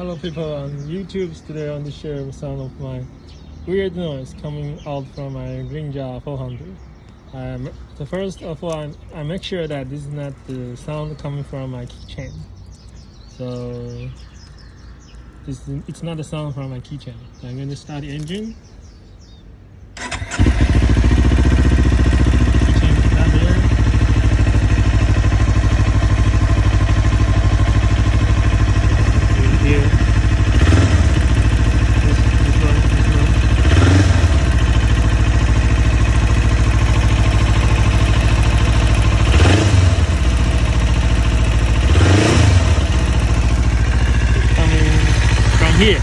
Hello people on YouTube. Today I want to share some of my weird noise coming out from my Ninja 400. The first of all, I make sure that this is not the sound coming from my keychain. So it's not the sound from my keychain. So I'm going to start the engine. Keychain is not there. Here. This one. It's coming from here.